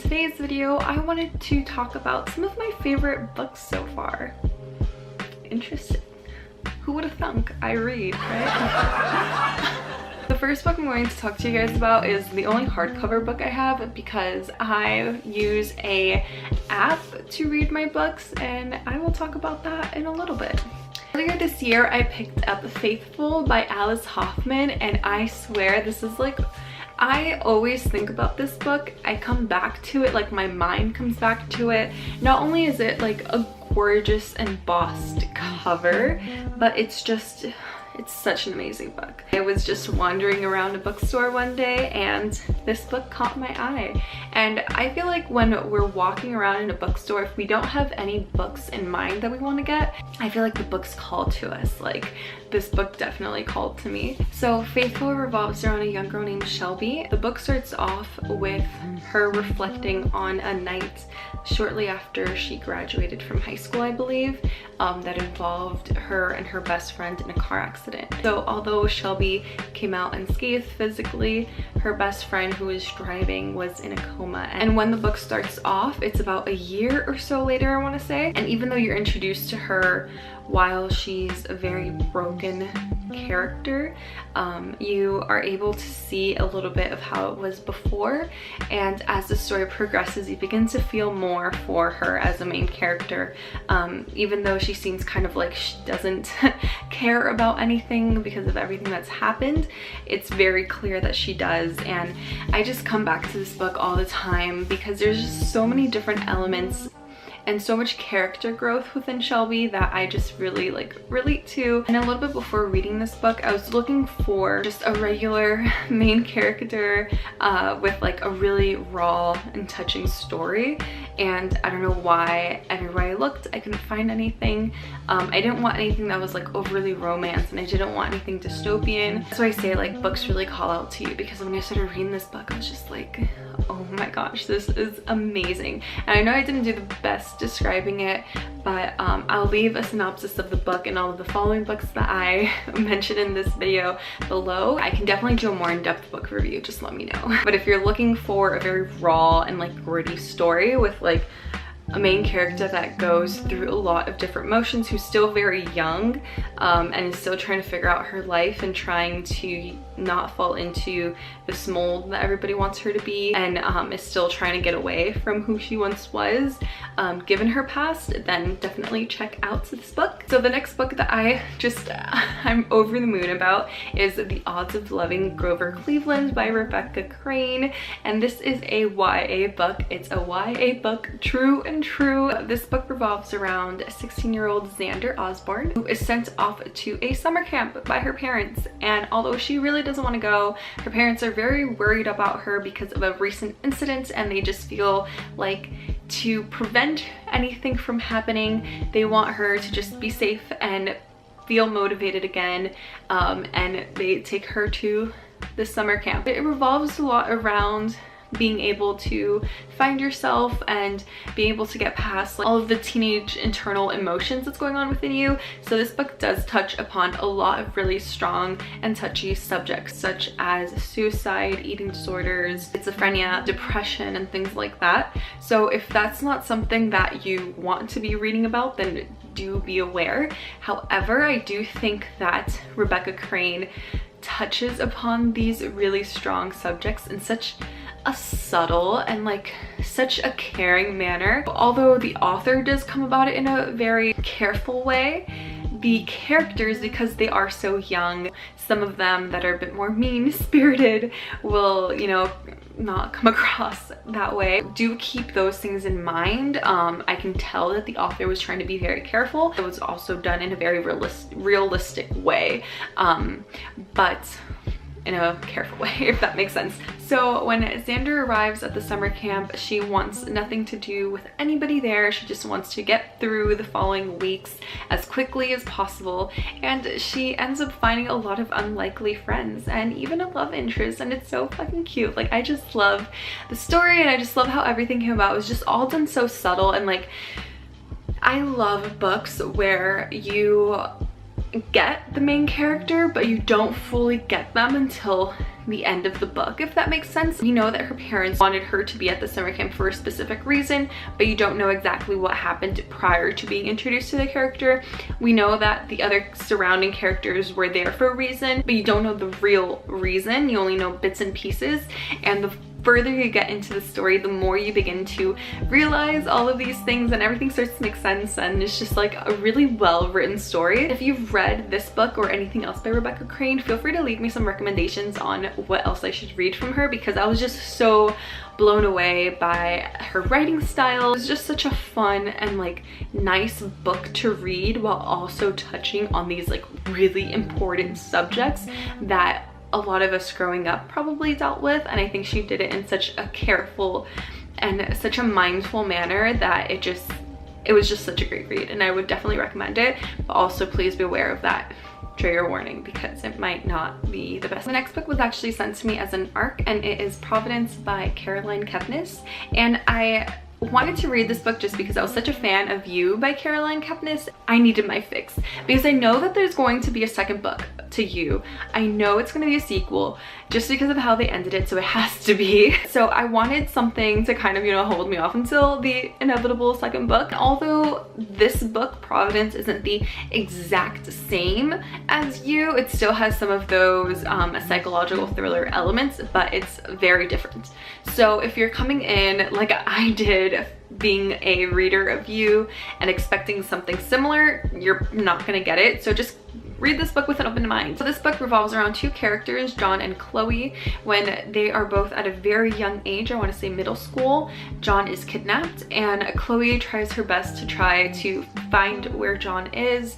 today's video, I wanted to talk about some of my favorite books so far. Interesting. Who would have thunk I read, right? The first book I'm going to talk to you guys about is the only hardcover book I have because I use a app to read my books, and I will talk about that in a little bit. Earlier this year, I picked up Faithful by Alice Hoffman, and I swear this is like, I always think about this book. I come back to it, like my mind comes back to it. Not only is it like a gorgeous embossed cover, but it's such an amazing book. I was just wandering around a bookstore one day and this book caught my eye. And I feel like when we're walking around in a bookstore, if we don't have any books in mind that we want to get, I feel like the books call to us. Like, this book definitely called to me. So Faithful revolves around a young girl named Shelby. The book starts off with her reflecting on a night shortly after she graduated from high school, I believe, that involved her and her best friend in a car accident. So although Shelby came out unscathed physically, her best friend who was driving was in a coma. And when the book starts off, it's about a year or so later, I want to say. And even though you're introduced to her while she's a very broken character, you are able to see a little bit of how it was before, and as the story progresses you begin to feel more for her as a main character, even though she seems kind of like she doesn't care about anything because of everything that's happened. It's very clear that she does, and I just come back to this book all the time because there's just so many different elements and so much character growth within Shelby that I just really like relate to. And a little bit before reading this book, I was looking for just a regular main character with like a really raw and touching story. And I don't know why, everywhere I looked, I couldn't find anything. I didn't want anything that was like overly romance, and I didn't want anything dystopian. So I say like books really call out to you, because when I started reading this book, I was just like, oh my gosh, this is amazing. And I know I didn't do the best describing it, but I'll leave a synopsis of the book and all of the following books that I mentioned in this video below. I can definitely do a more in-depth book review, just let me know. But if you're looking for a very raw and like gritty story with like a main character that goes through a lot of different emotions, who's still very young and is still trying to figure out her life and trying to not fall into this mold that everybody wants her to be, and is still trying to get away from who she once was, given her past, then definitely check out this book. So the next book that I'm over the moon about is The Odds of Loving Grover Cleveland by Rebecca Crane, and this is a YA book. It's a YA book, true and true. This book revolves around 16-year-old Xander Osborne, who is sent off to a summer camp by her parents, and although she really doesn't want to go, her parents are very worried about her because of a recent incident, and they just feel like to prevent anything from happening, they want her to just be safe and feel motivated again, and they take her to the summer camp. It revolves a lot around being able to find yourself and being able to get past like all of the teenage internal emotions that's going on within you. So this book does touch upon a lot of really strong and touchy subjects, such as suicide, eating disorders, schizophrenia, depression, and things like that. So if that's not something that you want to be reading about, then do be aware. However, I do think that Rebecca Crane touches upon these really strong subjects in such a subtle and like such a caring manner. Although the author does come about it in a very careful way, the characters, because they are so young, some of them that are a bit more mean-spirited will, you know, not come across that way. Do keep those things in mind. I can tell that the author was trying to be very careful. It was also done in a very realistic way, but in a careful way, if that makes sense. So when Xander arrives at the summer camp, she wants nothing to do with anybody there. She just wants to get through the following weeks as quickly as possible, and she ends up finding a lot of unlikely friends and even a love interest, and it's so fucking cute. Like, I just love the story, and I just love how everything came about. It was just all done so subtle, and like, I love books where you get the main character, but you don't fully get them until the end of the book, if that makes sense. You know that her parents wanted her to be at the summer camp for a specific reason, but you don't know exactly what happened prior to being introduced to the character. We know that the other surrounding characters were there for a reason, but you don't know the real reason. You only know bits and pieces, and the further you get into the story, the more you begin to realize all of these things and everything starts to make sense, and it's just like a really well written story. If you've read this book or anything else by Rebecca Crane, feel free to leave me some recommendations on what else I should read from her, because I was just so blown away by her writing style. It was just such a fun and like nice book to read while also touching on these like really important subjects that a lot of us growing up probably dealt with, and I think she did it in such a careful and such a mindful manner that it was just such a great read, and I would definitely recommend it. But also please be aware of that trigger warning because it might not be the best. The next book was actually sent to me as an ARC, and it is Providence by Caroline Kepnes, and I wanted to read this book just because I was such a fan of You by Caroline Kepnes. I needed my fix because I know that there's going to be a second book to You. I know it's going to be a sequel just because of how they ended it, so it has to be. So I wanted something to kind of, you know, hold me off until the inevitable second book. Although this book, Providence, isn't the exact same as You, it still has some of those psychological thriller elements, but it's very different. So if you're coming in like I did, being a reader of You and expecting something similar, you're not gonna get it. So just read this book with an open mind. So this book revolves around two characters, John and Chloe, when they are both at a very young age. I want to say middle school. John is kidnapped and Chloe tries her best to try to find where John is.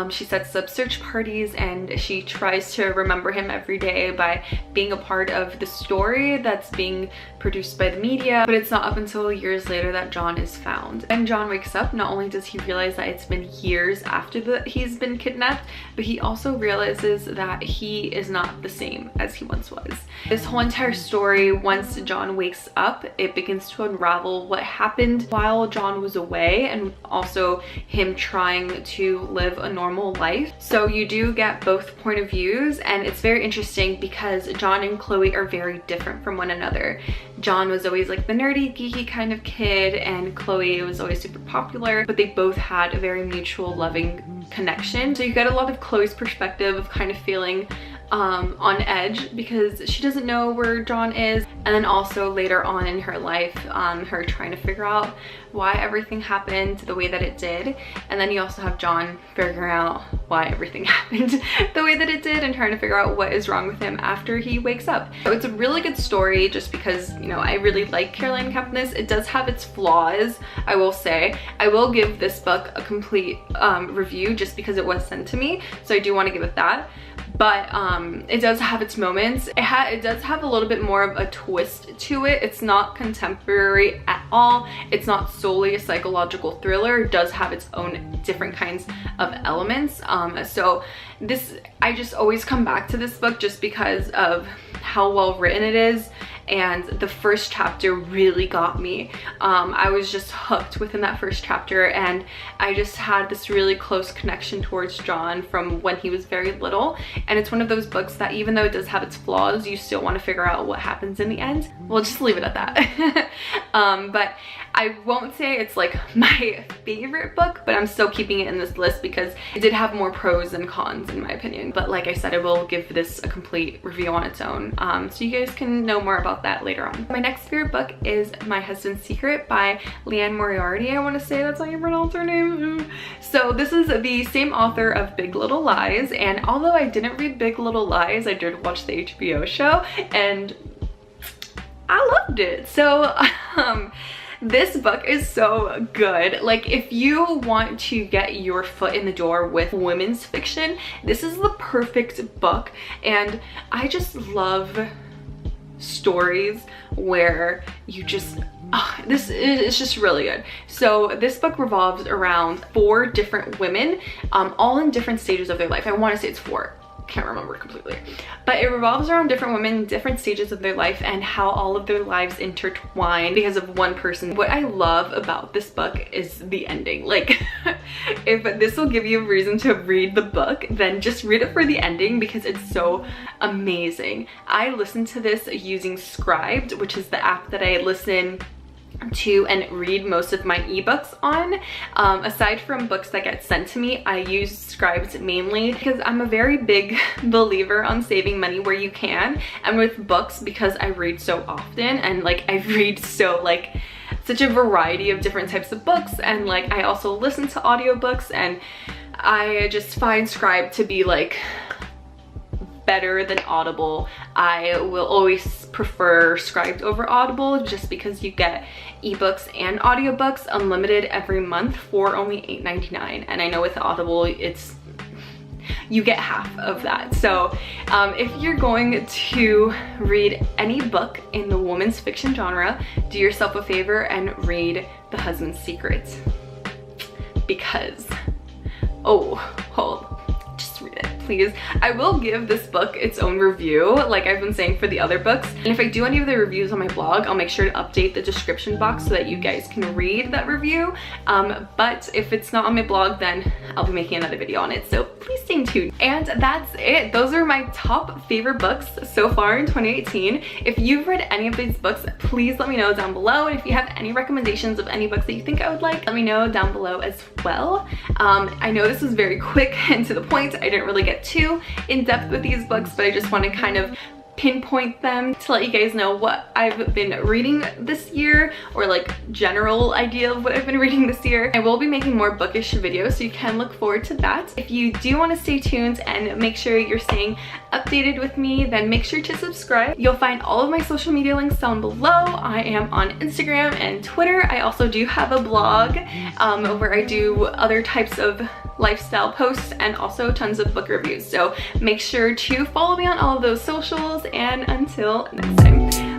She sets up search parties and she tries to remember him every day by being a part of the story that's being produced by the media, but it's not up until years later that John is found. When John wakes up, not only does he realize that it's been years after he's been kidnapped, but he also realizes that he is not the same as he once was. This whole entire story, once John wakes up, it begins to unravel what happened while John was away and also him trying to live a normal life. So you do get both point of views, and it's very interesting because John and Chloe are very different from one another. John was always like the nerdy, geeky kind of kid, and Chloe was always super popular, but they both had a very mutual, loving connection. So you get a lot of Chloe's perspective of kind of feeling on edge because she doesn't know where John is, and then also later on in her life, her trying to figure out why everything happened the way that it did. And then you also have John figuring out why everything happened the way that it did and trying to figure out what is wrong with him after he wakes up. So it's a really good story just because, you know, I really like Caroline Kepnes. It does have its flaws, I will say. I will give this book a complete review just because it was sent to me, so I do want to give it that. But it does have its moments. It does have a little bit more of a twist to it. It's not contemporary at all. It's not solely a psychological thriller. It does have its own different kinds of elements. So this, I just always come back to this book just because of how well written it is. And the first chapter really got me. I was just hooked within that first chapter, and I just had this really close connection towards John from when he was very little. And it's one of those books that even though it does have its flaws, you still want to figure out what happens in the end. We'll just leave it at that. But I won't say it's like my favorite book, but I'm still keeping it in this list because it did have more pros than cons in my opinion. But like I said, I will give this a complete review on its own, so you guys can know more about that later on. My next favorite book is My Husband's Secret by Liane Moriarty. I want to say that's how you pronounce her name. So this is the same author of Big Little Lies, and although I didn't read Big Little Lies, I did watch the HBO show and I loved it. So this book is so good. Like, if you want to get your foot in the door with women's fiction, this is the perfect book. And I just love stories where you just this is just really good. So this book revolves around 4 different women, all in different stages of their life. I want to say it's 4. Can't remember completely, but it revolves around different women, different stages of their life, and how all of their lives intertwine because of one person. What I love about this book is the ending. Like, if this will give you a reason to read the book, then just read it for the ending because it's so amazing. I listened to this using Scribed, which is the app that I listen to and read most of my ebooks on. Aside from books that get sent to me, I use Scribed mainly because I'm a very big believer on saving money where you can, and with books, because I read so often and like I read so like such a variety of different types of books, and like I also listen to audiobooks, and I just find Scribed to be like better than Audible. I will always prefer Scribed over Audible just because you get ebooks and audiobooks unlimited every month for only $8.99, and I know with Audible you get half of that. So if you're going to read any book in the women's fiction genre, do yourself a favor and read The Husband's Secret, because just read it, please. I will give this book its own review like I've been saying for the other books, and if I do any of the reviews on my blog, I'll make sure to update the description box so that you guys can read that review. But if it's not on my blog, then I'll be making another video on it, so please stay tuned. And that's it. Those are my top favorite books so far in 2018. If you've read any of these books, please let me know down below, and if you have any recommendations of any books that you think I would like, let me know down below as well. I know this was very quick and to the point. I didn't really get too in depth with these books, but I just want to kind of pinpoint them to let you guys know what I've been reading this year, or like general idea of what I've been reading this year. I will be making more bookish videos, so you can look forward to that. If you do want to stay tuned and make sure you're staying updated with me, then make sure to subscribe. You'll find all of my social media links down below. I am on Instagram and Twitter. I also do have a blog where I do other types of lifestyle posts and also tons of book reviews. So make sure to follow me on all of those socials, and until next time.